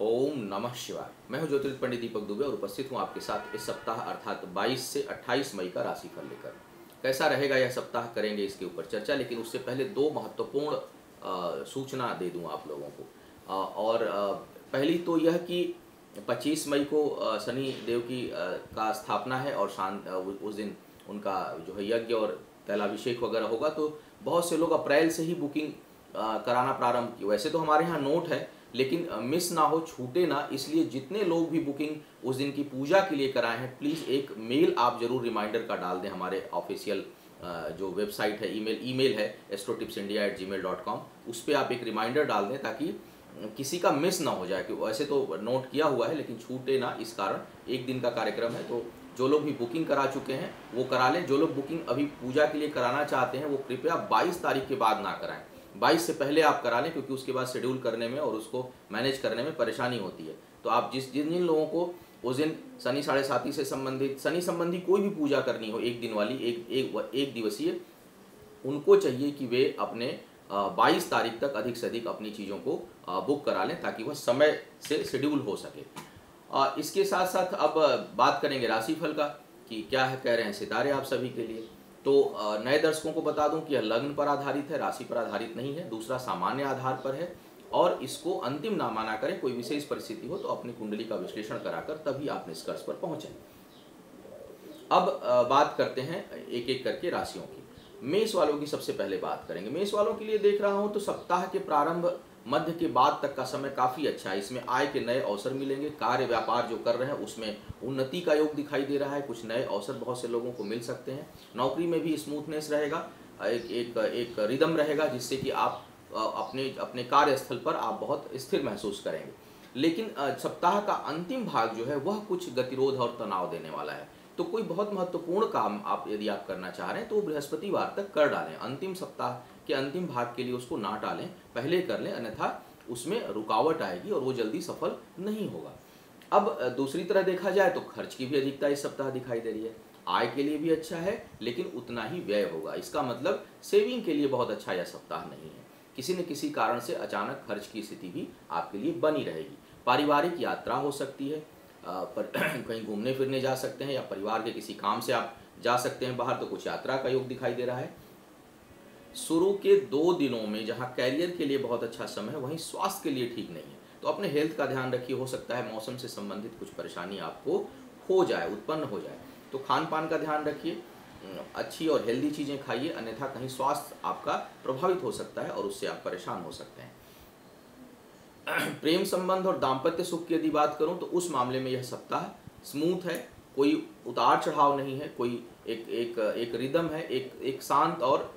ओम नमः शिवाय। मैं हूं ज्योतिर्विद पंडित दीपक दुबे और उपस्थित हूं आपके साथ इस सप्ताह अर्थात 22 से 28 मई का राशिफल लेकर। कैसा रहेगा यह सप्ताह, करेंगे इसके ऊपर चर्चा, लेकिन उससे पहले दो महत्वपूर्ण सूचना दे दूं आप लोगों को। पहली तो यह कि 25 मई को शनि देव की का स्थापना है और उस दिन उनका जो है यज्ञ और तैलाभिषेक वगैरह होगा। तो बहुत से लोग अप्रैल से ही बुकिंग कराना प्रारंभ की। वैसे तो हमारे यहाँ नोट है, लेकिन मिस ना हो, छूटे ना, इसलिए जितने लोग भी बुकिंग उस दिन की पूजा के लिए कराए हैं, प्लीज़ एक मेल आप जरूर रिमाइंडर का डाल दें हमारे ऑफिशियल जो वेबसाइट है, ईमेल है astrotipsindia@gmail.com, उस पर आप एक रिमाइंडर डाल दें ताकि किसी का मिस ना हो जाए। कि वैसे तो नोट किया हुआ है लेकिन छूटे ना, इस कारण एक दिन का कार्यक्रम है। तो जो लोग भी बुकिंग करा चुके हैं वो करा लें। जो लोग बुकिंग अभी पूजा के लिए कराना चाहते हैं वो कृपया 22 तारीख के बाद ना कराएं। 22 से पहले आप करा लें, क्योंकि उसके बाद शेड्यूल करने में और उसको मैनेज करने में परेशानी होती है। तो आप जिन लोगों को उस दिन शनि 7.5 से संबंधित, शनि संबंधी कोई भी पूजा करनी हो, एक दिन वाली, एक दिवसीय, उनको चाहिए कि वे अपने 22 तारीख तक अधिक से अधिक अपनी चीज़ों को बुक करा लें ताकि वह समय से शेड्यूल हो सके। इसके साथ साथ अब बात करेंगे राशिफल का कि क्या है कह रहे हैं सितारे आप सभी के लिए। तो नए दर्शकों को बता दूं कि यह लग्न पर आधारित है, राशि पर आधारित नहीं है। दूसरा, सामान्य आधार पर है और इसको अंतिम ना माना करें। कोई विशेष परिस्थिति हो तो अपनी कुंडली का विश्लेषण कराकर तभी आप निष्कर्ष पर पहुंचें। अब बात करते हैं एक एक करके राशियों की। मेष वालों की सबसे पहले बात करेंगे। मेष वालों के लिए देख रहा हूं तो सप्ताह के प्रारंभ मध्य के बाद तक का समय काफ़ी अच्छा है। इसमें आय के नए अवसर मिलेंगे। कार्य व्यापार जो कर रहे हैं उसमें उन्नति का योग दिखाई दे रहा है। कुछ नए अवसर बहुत से लोगों को मिल सकते हैं। नौकरी में भी स्मूथनेस रहेगा, एक रिदम रहेगा, जिससे कि आप अपने कार्यस्थल पर आप बहुत स्थिर महसूस करेंगे। लेकिन सप्ताह का अंतिम भाग जो है वह कुछ गतिरोध और तनाव देने वाला है। तो कोई बहुत महत्वपूर्ण काम यदि आप करना चाह रहे हैं तो बृहस्पतिवार तक कर डालें। अंतिम सप्ताह के अंतिम भाग के लिए उसको ना टालें, पहले कर लें, अन्यथा उसमें रुकावट आएगी और वो जल्दी सफल नहीं होगा। अब दूसरी तरह देखा जाए तो खर्च की भी अधिकता इस सप्ताह दिखाई दे रही है। आय के लिए भी अच्छा है लेकिन उतना ही व्यय होगा। इसका मतलब सेविंग के लिए बहुत अच्छा यह सप्ताह नहीं है। किसी न किसी कारण से अचानक खर्च की स्थिति भी आपके लिए बनी रहेगी। पारिवारिक यात्रा हो सकती है, पर कहीं घूमने फिरने जा सकते हैं, या परिवार के किसी काम से आप जा सकते हैं बाहर, तो कुछ यात्रा का योग दिखाई दे रहा है। शुरू के 2 दिनों में जहां कैरियर के लिए बहुत अच्छा समय है, वहीं स्वास्थ्य के लिए ठीक नहीं है। तो अपने हेल्थ का ध्यान रखिए। हो सकता है मौसम से संबंधित कुछ परेशानी आपको हो जाए, उत्पन्न हो जाए। तो खान पान का ध्यान रखिए, अच्छी और हेल्दी चीज़ें खाइए, अन्यथा कहीं स्वास्थ्य आपका प्रभावित हो सकता है और उससे आप परेशान हो सकते हैं। प्रेम संबंध और दाम्पत्य सुख की यदि बात करूं तो उस मामले में यह सप्ताह स्मूथ है। कोई उतार चढ़ाव नहीं है, कोई एक रिदम है, एक शांत और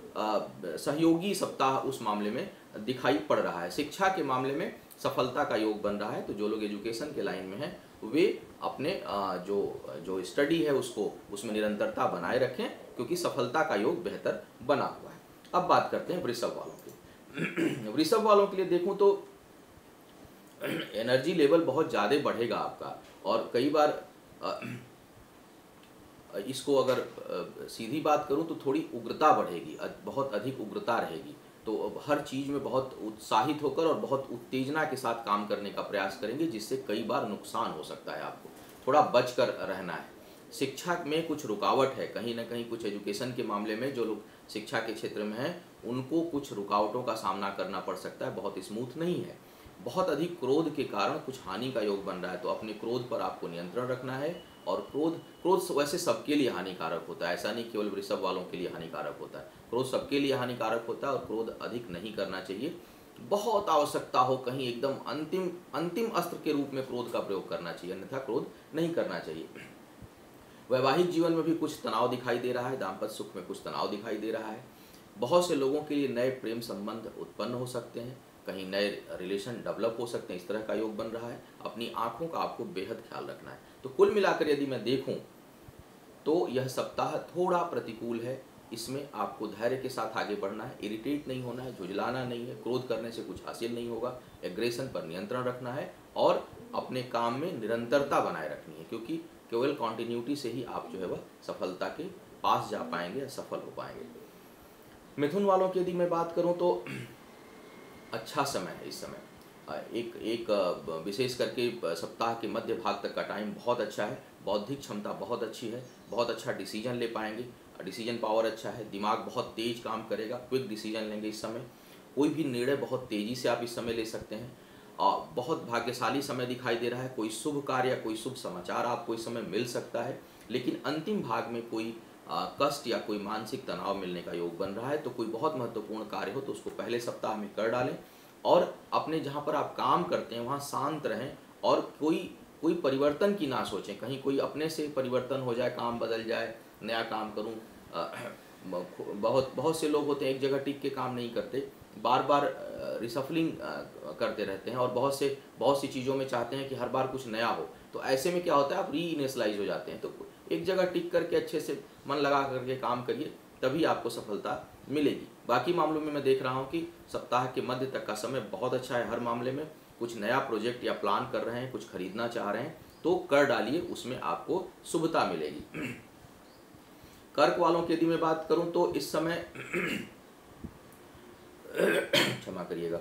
सहयोगी सप्ताह उस मामले में दिखाई पड़ रहा है। शिक्षा के मामले में सफलता का योग बन रहा है। तो जो लोग एजुकेशन के लाइन में हैं वे अपने जो स्टडी है उसमें निरंतरता बनाए रखें, क्योंकि सफलता का योग बेहतर बना हुआ है। अब बात करते हैं वृषभ वालों की। वृषभ वालों के लिए देखूं तो एनर्जी लेवल बहुत ज़्यादा बढ़ेगा आपका, और कई बार इसको अगर सीधी बात करूं तो थोड़ी उग्रता बढ़ेगी, बहुत अधिक उग्रता रहेगी। तो हर चीज़ में बहुत उत्साहित होकर और बहुत उत्तेजना के साथ काम करने का प्रयास करेंगे, जिससे कई बार नुकसान हो सकता है। आपको थोड़ा बच कर रहना है। शिक्षा में कुछ रुकावट है, कहीं ना कहीं कुछ एजुकेशन के मामले में जो लोग शिक्षा के क्षेत्र में हैं उनको कुछ रुकावटों का सामना करना पड़ सकता है। बहुत स्मूथ नहीं है। बहुत अधिक क्रोध के कारण कुछ हानि का योग बन रहा है। तो अपने क्रोध पर आपको नियंत्रण रखना है। और क्रोध वैसे सबके लिए हानिकारक होता है, ऐसा नहीं केवल वृषभ वालों के लिए हानिकारक होता है। क्रोध सबके लिए हानिकारक होता है और क्रोध अधिक नहीं करना चाहिए। बहुत आवश्यकता हो कहीं एकदम अंतिम अस्त्र के रूप में क्रोध का प्रयोग करना चाहिए, अन्यथा क्रोध नहीं करना चाहिए। वैवाहिक जीवन में भी कुछ तनाव दिखाई दे रहा है। दाम्पत्य सुख में कुछ तनाव दिखाई दे रहा है। बहुत से लोगों के लिए नए प्रेम संबंध उत्पन्न हो सकते हैं, कहीं नए रिलेशन डेवलप हो सकते हैं, इस तरह का योग बन रहा है। अपनी आंखों का आपको बेहद ख्याल रखना है। तो कुल मिलाकर यदि मैं देखूं तो यह सप्ताह थोड़ा प्रतिकूल है। इसमें आपको धैर्य के साथ आगे बढ़ना है, इरिटेट नहीं होना है, झुंझलाना नहीं है। क्रोध करने से कुछ हासिल नहीं होगा। एग्रेशन पर नियंत्रण रखना है और अपने काम में निरंतरता बनाए रखनी है, क्योंकि केवल कॉन्टिन्यूटी से ही आप जो है वह सफलता के पास जा पाएंगे, सफल हो पाएंगे। मिथुन वालों की यदि मैं बात करूं तो अच्छा समय है इस समय। एक एक विशेष करके सप्ताह के मध्य भाग तक का टाइम बहुत अच्छा है, बौद्धिक क्षमता बहुत अच्छी है, बहुत अच्छा डिसीजन ले पाएंगे, डिसीजन पावर अच्छा है, दिमाग बहुत तेज काम करेगा, क्विक डिसीजन लेंगे इस समय, कोई भी निर्णय बहुत तेज़ी से आप इस समय ले सकते हैं। बहुत भाग्यशाली समय दिखाई दे रहा है, कोई शुभ कार्य या कोई शुभ समाचार आपको इस समय मिल सकता है, लेकिन अंतिम भाग में कोई कष्ट या कोई मानसिक तनाव मिलने का योग बन रहा है। तो कोई बहुत महत्वपूर्ण कार्य हो तो उसको पहले सप्ताह में कर डालें, और अपने जहाँ पर आप काम करते हैं वहाँ शांत रहें, और कोई कोई परिवर्तन की ना सोचें, कहीं कोई अपने से परिवर्तन हो जाए, काम बदल जाए, नया काम करूँ। बहुत बहुत से लोग होते हैं एक जगह टिक के काम नहीं करते, बार बार रिसफलिंग करते रहते हैं, और बहुत सी चीज़ों में चाहते हैं कि हर बार कुछ नया हो। तो ऐसे में क्या होता है, आप री इनिशियलाइज हो जाते हैं। तो एक जगह टिक करके अच्छे से मन लगा करके काम करिए, तभी आपको सफलता मिलेगी। बाकी मामलों में मैं देख रहा हूँ कि सप्ताह के मध्य तक का समय बहुत अच्छा है। हर मामले में कुछ नया प्रोजेक्ट या प्लान कर रहे हैं, कुछ खरीदना चाह रहे हैं तो कर डालिए, उसमें आपको शुभता मिलेगी। कर्क वालों की यदि मैं बात करूं तो इस समय क्षमा करिएगा,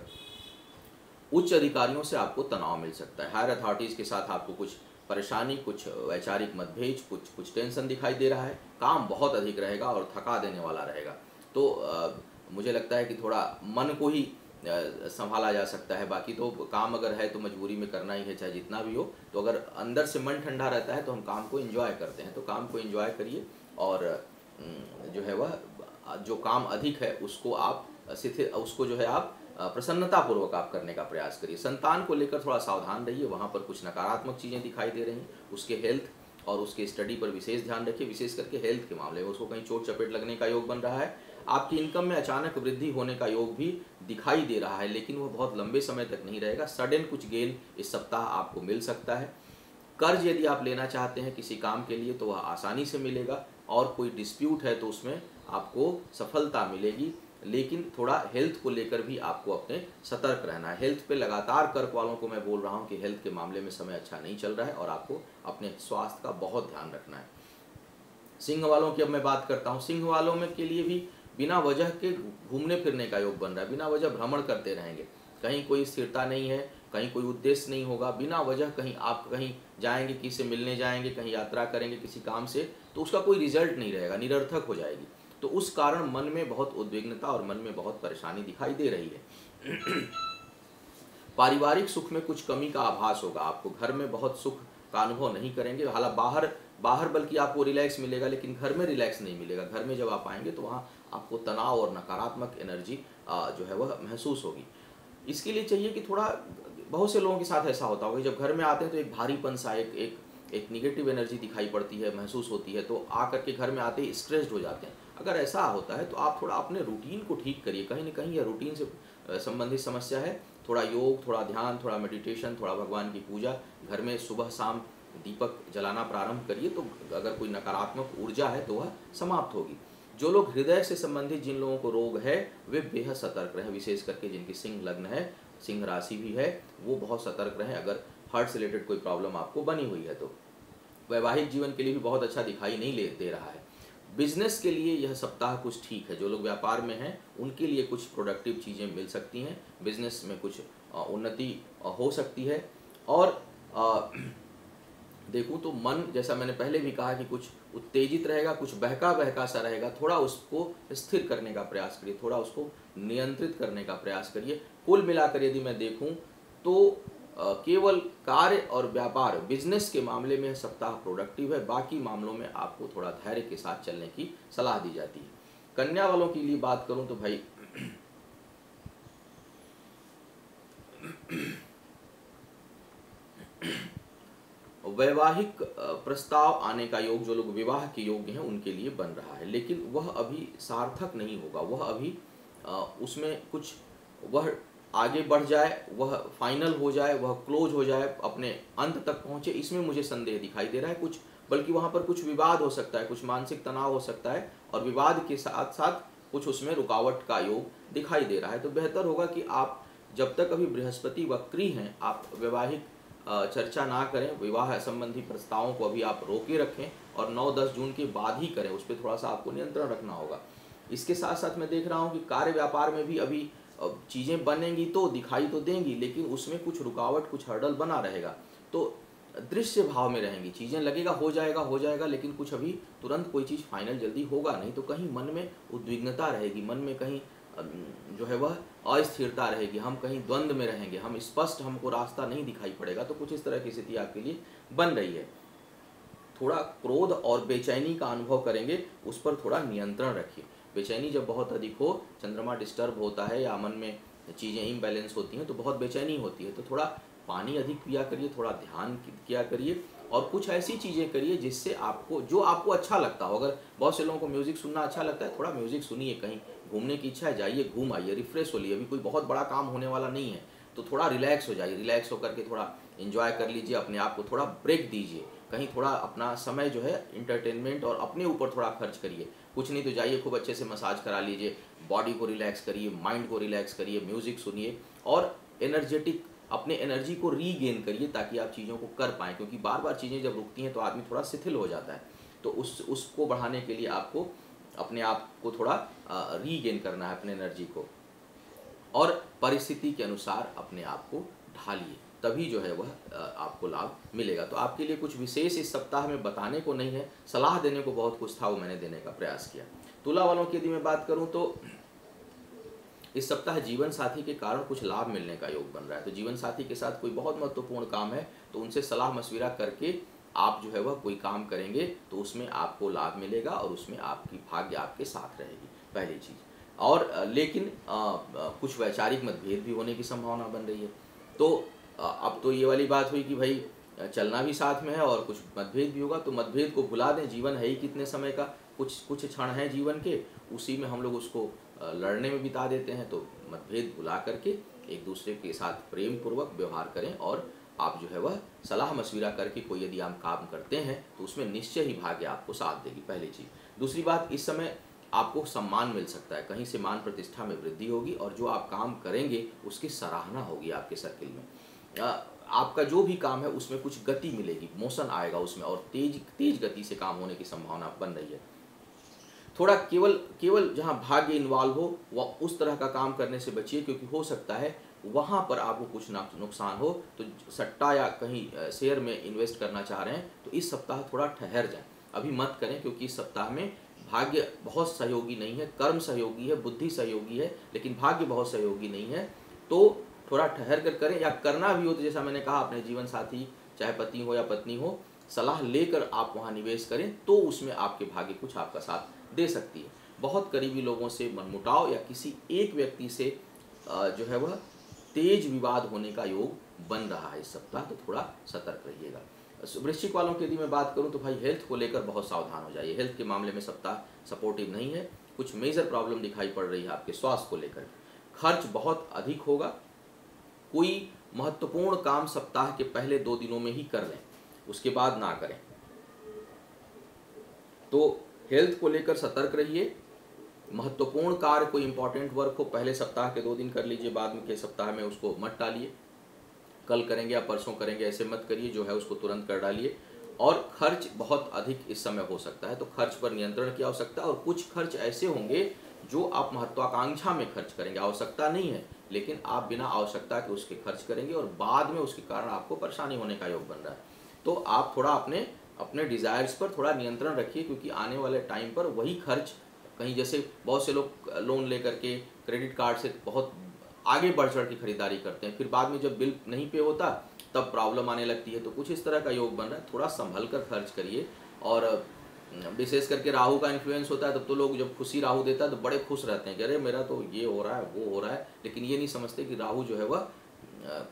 उच्च अधिकारियों से आपको तनाव मिल सकता है। हायर अथॉरिटीज़ के साथ आपको कुछ परेशानी, कुछ वैचारिक मतभेद, कुछ टेंशन दिखाई दे रहा है। काम बहुत अधिक रहेगा और थका देने वाला रहेगा। तो मुझे लगता है कि थोड़ा मन को ही संभाला जा सकता है। बाकी तो काम अगर है तो मजबूरी में करना ही है, चाहे जितना भी हो। तो अगर अंदर से मन ठंडा रहता है तो हम काम को एंजॉय करते हैं। तो काम को एंजॉय करिए, और जो है वह जो काम अधिक है उसको आप उसको जो है आप प्रसन्नतापूर्वक आप करने का प्रयास करिए। संतान को लेकर थोड़ा सावधान रहिए, वहाँ पर कुछ नकारात्मक चीज़ें दिखाई दे रही हैं। उसके हेल्थ और उसके स्टडी पर विशेष ध्यान रखिए, विशेष करके हेल्थ के मामले में उसको कहीं चोट चपेट लगने का योग बन रहा है। आपकी इनकम में अचानक वृद्धि होने का योग भी दिखाई दे रहा है, लेकिन वह बहुत लंबे समय तक नहीं रहेगा। सडन कुछ गेन इस सप्ताह आपको मिल सकता है। कर्ज यदि आप लेना चाहते हैं किसी काम के लिए तो वह आसानी से मिलेगा, और कोई डिस्प्यूट है तो उसमें आपको सफलता मिलेगी। लेकिन थोड़ा हेल्थ को लेकर भी आपको अपने सतर्क रहना है। हेल्थ पे लगातार कर्क वालों को मैं बोल रहा हूँ कि हेल्थ के मामले में समय अच्छा नहीं चल रहा है, और आपको अपने स्वास्थ्य का बहुत ध्यान रखना है। सिंह वालों की अब मैं बात करता हूँ। सिंह वालों में के लिए भी बिना वजह के घूमने फिरने का योग बन रहा है। बिना वजह भ्रमण करते रहेंगे, कहीं कोई स्थिरता नहीं है, कहीं कोई उद्देश्य नहीं होगा। बिना वजह कहीं आप कहीं जाएंगे, किसी से मिलने जाएंगे, कहीं यात्रा करेंगे किसी काम से, तो उसका कोई रिजल्ट नहीं रहेगा, निरर्थक हो जाएगी। तो उस कारण मन में बहुत उद्विग्नता और मन में बहुत परेशानी दिखाई दे रही है। पारिवारिक सुख में कुछ कमी का आभास होगा। आपको घर में बहुत सुख का अनुभव नहीं करेंगे। हालांकि बाहर बल्कि आपको रिलैक्स मिलेगा, लेकिन घर में रिलैक्स नहीं मिलेगा। घर में जब आप आएंगे तो वहाँ आपको तनाव और नकारात्मक एनर्जी जो है वह महसूस होगी। इसके लिए चाहिए कि थोड़ा, बहुत से लोगों के साथ ऐसा होता होगा, जब घर में आते हैं तो एक भारीपन सा, एक निगेटिव एनर्जी दिखाई पड़ती है, महसूस होती है, तो आकर के घर में आते ही स्ट्रेस्ड हो जाते हैं। अगर ऐसा होता है तो आप थोड़ा अपने रूटीन को ठीक करिए। कहीं ना कहीं यह रूटीन से संबंधित समस्या है। थोड़ा योग, थोड़ा ध्यान, थोड़ा मेडिटेशन, थोड़ा भगवान की पूजा, घर में सुबह शाम दीपक जलाना प्रारंभ करिए, तो अगर कोई नकारात्मक ऊर्जा है तो वह समाप्त होगी। जो लोग हृदय से संबंधित, जिन लोगों को रोग है, वे बेहद सतर्क रहें। विशेष करके जिनकी सिंह लग्न है, सिंह राशि भी है, वो बहुत सतर्क रहें। अगर हार्ट से रिलेटेड कोई प्रॉब्लम आपको बनी हुई है तो वैवाहिक जीवन के लिए भी बहुत अच्छा दिखाई नहीं दे रहा है। बिजनेस के लिए यह सप्ताह कुछ ठीक है। जो लोग व्यापार में हैं उनके लिए कुछ प्रोडक्टिव चीज़ें मिल सकती हैं, बिजनेस में कुछ उन्नति हो सकती है। और देखूं तो मन, जैसा मैंने पहले भी कहा कि कुछ उत्तेजित रहेगा, कुछ बहका बहका सा रहेगा। थोड़ा उसको स्थिर करने का प्रयास करिए, थोड़ा उसको नियंत्रित करने का प्रयास करिए। कुल मिलाकर यदि मैं देखूं तो केवल कार्य और व्यापार, बिजनेस के मामले में सप्ताह प्रोडक्टिव है। बाकी मामलों में आपको थोड़ा धैर्य के साथ चलने की सलाह दी जाती है। कन्या वालों के लिए बात करूं तो भाई वैवाहिक प्रस्ताव आने का योग, जो लोग विवाह के योग्य हैं उनके लिए बन रहा है, लेकिन वह अभी सार्थक नहीं होगा। वह अभी उसमें कुछ, वह आगे बढ़ जाए, वह फाइनल हो जाए, वह क्लोज हो जाए, अपने अंत तक पहुँचे, इसमें मुझे संदेह दिखाई दे रहा है। कुछ, बल्कि वहाँ पर कुछ विवाद हो सकता है, कुछ मानसिक तनाव हो सकता है, और विवाद के साथ साथ कुछ उसमें रुकावट का योग दिखाई दे रहा है। तो बेहतर होगा कि आप जब तक अभी बृहस्पति वक्री हैं, आप वैवाहिक चर्चा ना करें। विवाह संबंधी प्रस्तावों को अभी आप रोके रखें, और 9-10 जून के बाद ही करें। उस पर थोड़ा सा आपको नियंत्रण रखना होगा। इसके साथ साथ मैं देख रहा हूँ कि कार्य व्यापार में भी अभी चीज़ें बनेंगी तो दिखाई तो देंगी, लेकिन उसमें कुछ रुकावट, कुछ हर्डल बना रहेगा। तो दृश्य भाव में रहेंगी चीज़ें, लगेगा हो जाएगा, लेकिन कुछ अभी तुरंत कोई चीज़ फाइनल जल्दी होगा नहीं। तो कहीं मन में उद्विग्नता रहेगी, मन में कहीं जो है वह अस्थिरता रहेगी, हम कहीं द्वंद्व में रहेंगे, हम स्पष्ट, हमको रास्ता नहीं दिखाई पड़ेगा। तो कुछ इस तरह की स्थिति आपके लिए बन रही है। थोड़ा क्रोध और बेचैनी का अनुभव करेंगे, उस पर थोड़ा नियंत्रण रखिए। बेचैनी जब बहुत अधिक हो, चंद्रमा डिस्टर्ब होता है या मन में चीज़ें इम्बैलेंस होती हैं, तो बहुत बेचैनी होती है। तो थोड़ा पानी अधिक पिया करिए, थोड़ा ध्यान किया करिए, और कुछ ऐसी चीज़ें करिए जिससे आपको, जो आपको अच्छा लगता हो। अगर बहुत से लोगों को म्यूज़िक सुनना अच्छा लगता है, थोड़ा म्यूज़िक सुनिए। कहीं घूमने की इच्छा है, जाइए, घूम आइए, रिफ्रेश होइए। अभी कोई बहुत बड़ा काम होने वाला नहीं है, तो थोड़ा रिलैक्स हो जाइए। रिलैक्स होकर के थोड़ा एंजॉय कर लीजिए, अपने आप को थोड़ा ब्रेक दीजिए। कहीं थोड़ा अपना समय जो है इंटरटेनमेंट और अपने ऊपर थोड़ा खर्च करिए। कुछ नहीं तो जाइए, खूब अच्छे से मसाज करा लीजिए, बॉडी को रिलैक्स करिए, माइंड को रिलैक्स करिए, म्यूज़िक सुनिए, और एनर्जेटिक अपने एनर्जी को रीगेन करिए, ताकि आप चीज़ों को कर पाएँ। क्योंकि बार बार चीज़ें जब रुकती हैं तो आदमी थोड़ा शिथिल हो जाता है। तो उसको बढ़ाने के लिए आपको अपने आप को थोड़ा रीगेन करना है, अपने एनर्जी को, और परिस्थिति के अनुसार अपने आप को ढालिए, तभी जो है वह आपको लाभ मिलेगा। तो आपके लिए कुछ विशेष इस सप्ताह में बताने को नहीं है, सलाह देने को बहुत कुछ था, वो मैंने देने का प्रयास किया। तुला वालों की यदि मैं बात करूं तो इस सप्ताह जीवन साथी के कारण कुछ लाभ मिलने का योग बन रहा है। तो जीवन साथी के साथ कोई बहुत महत्वपूर्ण काम है, तो उनसे सलाह मशविरा करके आप जो है वह कोई काम करेंगे, तो उसमें आपको लाभ मिलेगा और उसमें आपकी भाग्य आपके साथ रहेगी, पहली चीज़। और लेकिन कुछ वैचारिक मतभेद भी होने की संभावना बन रही है। तो अब तो ये वाली बात हुई कि भाई चलना भी साथ में है और कुछ मतभेद भी होगा, तो मतभेद को भुला दें। जीवन है ही कितने समय का, कुछ क्षण है जीवन के, उसी में हम लोग उसको लड़ने में बिता देते हैं। तो मतभेद भुला करके एक दूसरे के साथ प्रेम पूर्वक व्यवहार करें, और आप जो है वह सलाह मशविरा करके कोई यदि आप काम करते हैं तो उसमें निश्चय ही भाग्य आपको साथ देगी, पहली चीज़। दूसरी बात, इस समय आपको सम्मान मिल सकता है, कहीं से मान प्रतिष्ठा में वृद्धि होगी, और जो आप काम करेंगे उसकी सराहना होगी आपके सर्किल में। आपका जो भी काम है उसमें कुछ गति मिलेगी, मोशन आएगा उसमें, और तेज गति से काम होने की संभावना बन रही है। थोड़ा केवल जहाँ भाग्य इन्वॉल्व हो वह उस तरह का काम करने से बचिए, क्योंकि हो सकता है वहाँ पर आपको कुछ नुकसान हो। तो सट्टा या कहीं शेयर में इन्वेस्ट करना चाह रहे हैं तो इस सप्ताह थोड़ा ठहर जाएं, अभी मत करें, क्योंकि इस सप्ताह में भाग्य बहुत सहयोगी नहीं है। कर्म सहयोगी है, बुद्धि सहयोगी है, लेकिन भाग्य बहुत सहयोगी नहीं है। तो थोड़ा ठहर कर करें, या करना भी हो तो जैसा मैंने कहा, अपने जीवन साथी चाहे पति हो या पत्नी हो, सलाह लेकर आप वहाँ निवेश करें, तो उसमें आपके भाग्य कुछ आपका साथ दे सकती है। बहुत करीबी लोगों से मनमुटाव या किसी एक व्यक्ति से जो है वह तेज विवाद होने का योग बन रहा है इस सप्ताह, तो थोड़ा सतर्क रहिएगा। वृश्चिक वालों की यदि मैं बात करूं तो भाई हेल्थ को लेकर बहुत सावधान हो जाइए। हेल्थ के मामले में सप्ताह सपोर्टिव नहीं है, कुछ मेजर प्रॉब्लम दिखाई पड़ रही है आपके स्वास्थ्य को लेकर। खर्च बहुत अधिक होगा, कोई महत्वपूर्ण काम सप्ताह के पहले 2 दिनों में ही कर लें, उसके बाद ना करें। तो हेल्थ को लेकर सतर्क रहिए। महत्वपूर्ण कार्य, कोई इंपॉर्टेंट वर्क हो, पहले सप्ताह के 2 दिन कर लीजिए, बाद में के सप्ताह में उसको मत टालिए। कल करेंगे या परसों करेंगे ऐसे मत करिए, जो है उसको तुरंत कर डालिए। और खर्च बहुत अधिक इस समय हो सकता है, तो खर्च पर नियंत्रण की आवश्यकता है। और कुछ खर्च ऐसे होंगे जो आप महत्वाकांक्षा में खर्च करेंगे, आवश्यकता नहीं है, लेकिन आप बिना आवश्यकता के उसके खर्च करेंगे, और बाद में उसके कारण आपको परेशानी होने का योग बन रहा है। तो आप थोड़ा अपने डिज़ायर्स पर थोड़ा नियंत्रण रखिए, क्योंकि आने वाले टाइम पर वही खर्च, कहीं जैसे बहुत से लोग लोन लेकर के क्रेडिट कार्ड से बहुत आगे बढ़ चढ़ की खरीदारी करते हैं, फिर बाद में जब बिल नहीं पे होता तब प्रॉब्लम आने लगती है। तो कुछ इस तरह का योग बन रहा है, थोड़ा संभल कर खर्च करिए। और विशेष करके राहु का इन्फ्लुएंस होता है, तब तो लोग जब खुशी राहु देता है तो बड़े खुश रहते हैं कि अरे मेरा तो ये हो रहा है, वो हो रहा है, लेकिन ये नहीं समझते कि राहु जो है वह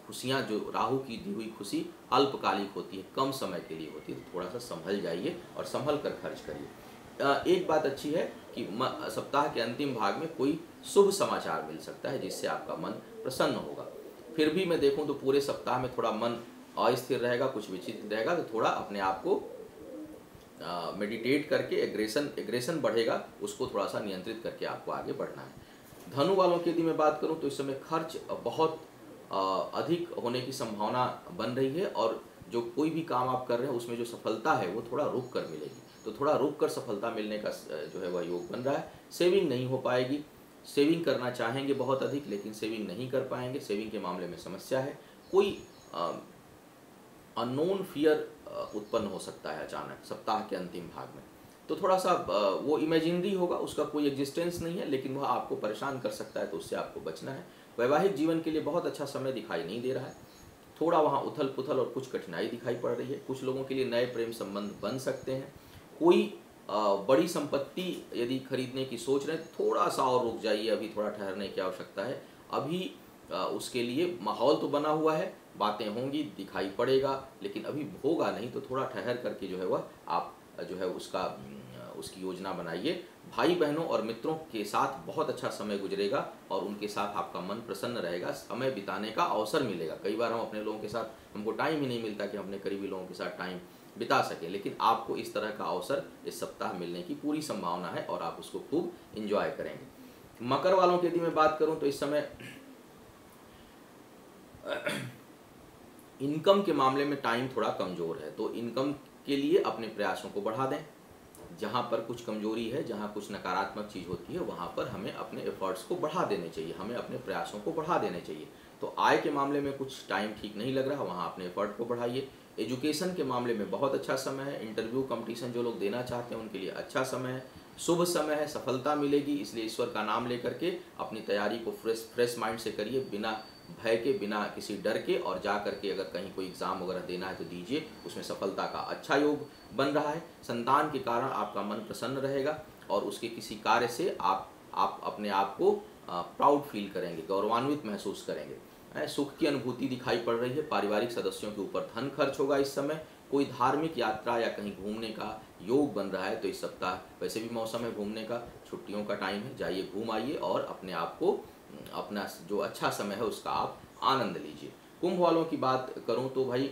खुशियाँ, जो राहु की दी हुई खुशी अल्पकालिक होती है, कम समय के लिए होती है। तो थोड़ा सा संभल जाइए और संभल कर खर्च करिए। एक बात अच्छी है कि सप्ताह के अंतिम भाग में कोई शुभ समाचार मिल सकता है, जिससे आपका मन प्रसन्न होगा। फिर भी मैं देखूं तो पूरे सप्ताह में थोड़ा मन अस्थिर रहेगा, कुछ विचित्र रहेगा, तो थोड़ा अपने आप को मेडिटेट करके, एग्रेशन बढ़ेगा, उसको थोड़ा सा नियंत्रित करके आपको आगे बढ़ना है। धनु वालों की यदि मैं बात करूं तो इस समय खर्च बहुत अधिक होने की संभावना बन रही है, और जो कोई भी काम आप कर रहे हैं उसमें जो सफलता है वो थोड़ा रुक कर मिलेगी। तो थोड़ा रुक कर सफलता मिलने का जो है वह योग बन रहा है। सेविंग नहीं हो पाएगी, सेविंग करना चाहेंगे बहुत अधिक, लेकिन सेविंग नहीं कर पाएंगे, सेविंग के मामले में समस्या है। कोई अननोन फियर उत्पन्न हो सकता है अचानक सप्ताह के अंतिम भाग में, तो थोड़ा सा वो इमेजिनरी होगा, उसका कोई एग्जिस्टेंस नहीं है, लेकिन वह आपको परेशान कर सकता है, तो उससे आपको बचना है। वैवाहिक जीवन के लिए बहुत अच्छा समय दिखाई नहीं दे रहा है, थोड़ा वहाँ उथल पुथल और कुछ कठिनाई दिखाई पड़ रही है। कुछ लोगों के लिए नए प्रेम संबंध बन सकते हैं। कोई बड़ी संपत्ति यदि खरीदने की सोच रहे हैं, थोड़ा सा और रुक जाइए, अभी थोड़ा ठहरने की आवश्यकता है। अभी उसके लिए माहौल तो बना हुआ है, बातें होंगी, दिखाई पड़ेगा, लेकिन अभी होगा नहीं, तो थोड़ा ठहर करके जो है वह आप जो है उसकी योजना बनाइए। भाई बहनों और मित्रों के साथ बहुत अच्छा समय गुजरेगा और उनके साथ आपका मन प्रसन्न रहेगा, समय बिताने का अवसर मिलेगा। कई बार हम अपने लोगों के साथ, हमको टाइम ही नहीं मिलता कि हम अपने करीबी लोगों के साथ टाइम बिता सकें, लेकिन आपको इस तरह का अवसर इस सप्ताह मिलने की पूरी संभावना है और आप उसको खूब इंजॉय करेंगे। मकर वालों की यदि मैं बात करूं तो इस समय इनकम के मामले में टाइम थोड़ा कमज़ोर है, तो इनकम के लिए अपने प्रयासों को बढ़ा दें। जहाँ पर कुछ कमजोरी है, जहाँ कुछ नकारात्मक चीज़ होती है, वहाँ पर हमें अपने एफर्ट्स को बढ़ा देने चाहिए, हमें अपने प्रयासों को बढ़ा देने चाहिए। तो आय के मामले में कुछ टाइम ठीक नहीं लग रहा, वहाँ अपने एफर्ट को बढ़ाइए। एजुकेशन के मामले में बहुत अच्छा समय है, इंटरव्यू कंपटीशन जो लोग देना चाहते हैं उनके लिए अच्छा समय है, शुभ समय है, सफलता मिलेगी। इसलिए ईश्वर का नाम लेकर के अपनी तैयारी को फ्रेश माइंड से करिए, बिना भय के, बिना किसी डर के, और जा करके अगर कहीं कोई एग्ज़ाम वगैरह देना है तो दीजिए, उसमें सफलता का अच्छा योग बन रहा है। संतान के कारण आपका मन प्रसन्न रहेगा और उसके किसी कार्य से आप अपने आप को प्राउड फील करेंगे, गौरवान्वित महसूस करेंगे। सुख की अनुभूति दिखाई पड़ रही है। पारिवारिक सदस्यों के ऊपर धन खर्च होगा इस समय। कोई धार्मिक यात्रा या कहीं घूमने का योग बन रहा है, तो इस सप्ताह वैसे भी मौसम है घूमने का, छुट्टियों का टाइम है, जाइए घूम आइए और अपने आप को, अपना जो अच्छा समय है उसका आप आनंद लीजिए। कुंभ वालों की बात करूं तो भाई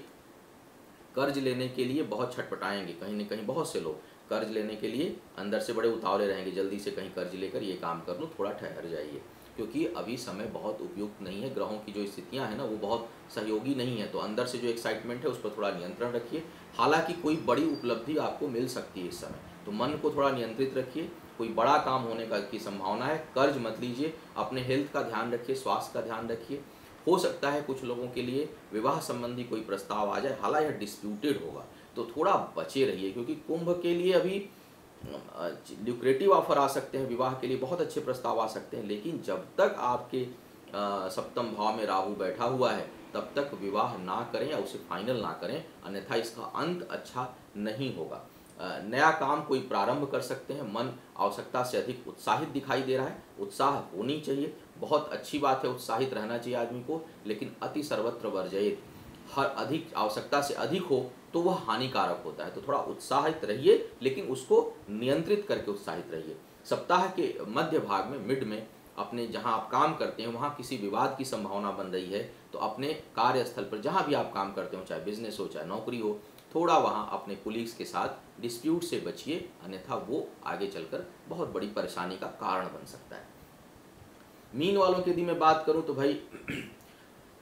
कर्ज लेने के लिए बहुत छटपटाएंगे, कहीं न कहीं बहुत से लोग कर्ज लेने के लिए अंदर से बड़े उतावले रहेंगे, जल्दी से कहीं कर्ज लेकर ये काम कर लूँ, थोड़ा ठहर जाइए, क्योंकि अभी समय बहुत उपयुक्त नहीं है। ग्रहों की जो स्थितियां हैं ना वो बहुत सहयोगी नहीं है, तो अंदर से जो एक्साइटमेंट है उस पर थोड़ा नियंत्रण रखिए। हालांकि कोई बड़ी उपलब्धि आपको मिल सकती है इस समय, तो मन को थोड़ा नियंत्रित रखिए। कोई बड़ा काम होने की संभावना है। कर्ज मत लीजिए, अपने हेल्थ का ध्यान रखिए, स्वास्थ्य का ध्यान रखिए। हो सकता है कुछ लोगों के लिए विवाह संबंधी कोई प्रस्ताव आ जाए, हालांकि यह डिस्प्यूटेड होगा, तो थोड़ा बचे रहिए, क्योंकि कुंभ के लिए अभी ल्यूक्रेटिव ऑफर आ सकते हैं, विवाह के लिए बहुत अच्छे प्रस्ताव आ सकते हैं, लेकिन जब तक आपके सप्तम भाव में राहु बैठा हुआ है तब तक विवाह ना करें या उसे फाइनल ना करें, अन्यथा इसका अंत अच्छा नहीं होगा। नया काम कोई प्रारंभ कर सकते हैं। मन आवश्यकता से अधिक उत्साहित दिखाई दे रहा है, उत्साह होनी चाहिए, बहुत अच्छी बात है, उत्साहित रहना चाहिए आदमी को, लेकिन अति सर्वत्र वर्जयेत। हर अधिक आवश्यकता से अधिक हो तो वह हानिकारक होता है, तो थोड़ा उत्साहित रहिए, लेकिन उसको नियंत्रित करके उत्साहित रहिए। सप्ताह के मध्य भाग में, मिड में, अपने जहां आप काम करते हैं वहां किसी विवाद की संभावना बन रही है, तो अपने कार्यस्थल पर जहां भी आप काम करते हो, चाहे बिजनेस हो चाहे नौकरी हो, थोड़ा वहां अपने कुलीग्स के साथ डिस्प्यूट से बचिए, अन्यथा वो आगे चलकर बहुत बड़ी परेशानी का कारण बन सकता है। मीन वालों की यदि मैं बात करूं तो भाई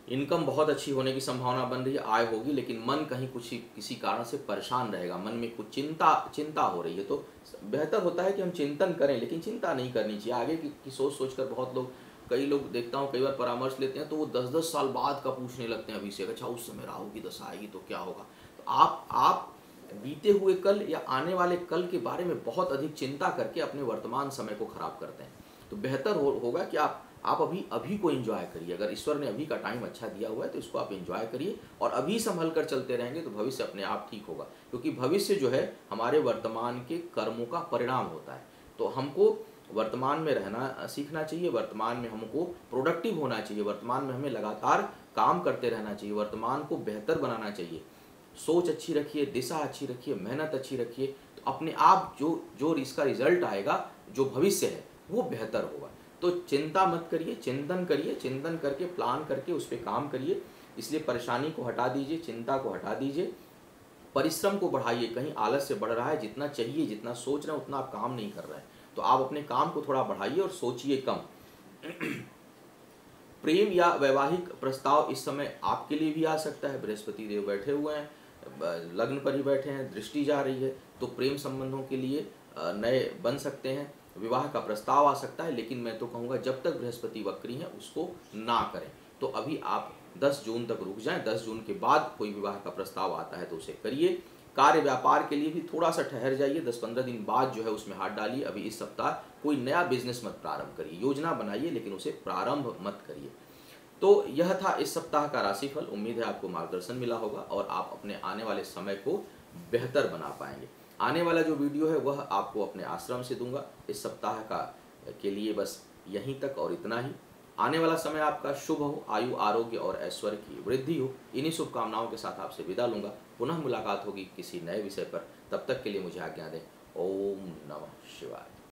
इनकम बहुत अच्छी होने की संभावना बन रही है, आय होगी, लेकिन मन कहीं किसी कारण से परेशान रहेगा, मन में कुछ चिंता हो रही है। तो बेहतर होता है कि हम चिंतन करें, लेकिन चिंता नहीं करनी चाहिए। आगे की सोच कर बहुत लोग, कई लोग देखता हूँ कई बार परामर्श लेते हैं तो वो 10-10 साल बाद का पूछने लगते हैं अभिषेक, अच्छा उस समय राहु की दशा आएगी तो क्या होगा। तो आप बीते हुए कल या आने वाले कल के बारे में बहुत अधिक चिंता करके अपने वर्तमान समय को खराब करते हैं। तो बेहतर होगा कि आप अभी को एंजॉय करिए। अगर ईश्वर ने अभी का टाइम अच्छा दिया हुआ है तो इसको आप एंजॉय करिए, और अभी संभल कर चलते रहेंगे तो भविष्य अपने आप ठीक होगा, क्योंकि भविष्य जो है हमारे वर्तमान के कर्मों का परिणाम होता है। तो हमको वर्तमान में रहना सीखना चाहिए, वर्तमान में हमको प्रोडक्टिव होना चाहिए, वर्तमान में हमें लगातार काम करते रहना चाहिए, वर्तमान को बेहतर बनाना चाहिए। सोच अच्छी रखिए, दिशा अच्छी रखिए, मेहनत अच्छी रखिए, तो अपने आप जो इसका रिजल्ट आएगा, जो भविष्य है वो बेहतर होगा। तो चिंता मत करिए, चिंतन करिए, चिंतन करके प्लान करके उस पर काम करिए। इसलिए परेशानी को हटा दीजिए, चिंता को हटा दीजिए, परिश्रम को बढ़ाइए। कहीं आलस्य बढ़ रहा है, जितना चाहिए, जितना सोच रहे हैं उतना आप काम नहीं कर रहे हैं, तो आप अपने काम को थोड़ा बढ़ाइए और सोचिए कम। प्रेम या वैवाहिक प्रस्ताव इस समय आपके लिए भी आ सकता है। बृहस्पति देव बैठे हुए हैं, लग्न पर ही बैठे हैं, दृष्टि जा रही है, तो प्रेम संबंधों के लिए नए बन सकते हैं। विवाह का प्रस्ताव आ सकता है, लेकिन मैं तो कहूँगा जब तक बृहस्पति वक्री है उसको ना करें। तो अभी आप 10 जून तक रुक जाएं, 10 जून के बाद कोई विवाह का प्रस्ताव आता है तो उसे करिए। कार्य व्यापार के लिए भी थोड़ा सा ठहर जाइए, 10-15 दिन बाद जो है उसमें हाथ डालिए। अभी इस सप्ताह कोई नया बिजनेस मत प्रारंभ करिए, योजना बनाइए लेकिन उसे प्रारंभ मत करिए। तो यह था इस सप्ताह का राशिफल। उम्मीद है आपको मार्गदर्शन मिला होगा और आप अपने आने वाले समय को बेहतर बना पाएंगे। आने वाला जो वीडियो है वह आपको अपने आश्रम से दूंगा। इस सप्ताह का के लिए बस यहीं तक और इतना ही। आने वाला समय आपका शुभ हो, आयु आरोग्य और ऐश्वर्य की वृद्धि हो। इन्हीं शुभकामनाओं के साथ आपसे विदा लूंगा। पुनः मुलाकात होगी किसी नए विषय पर। तब तक के लिए मुझे आज्ञा दें। ओम नमः शिवाय।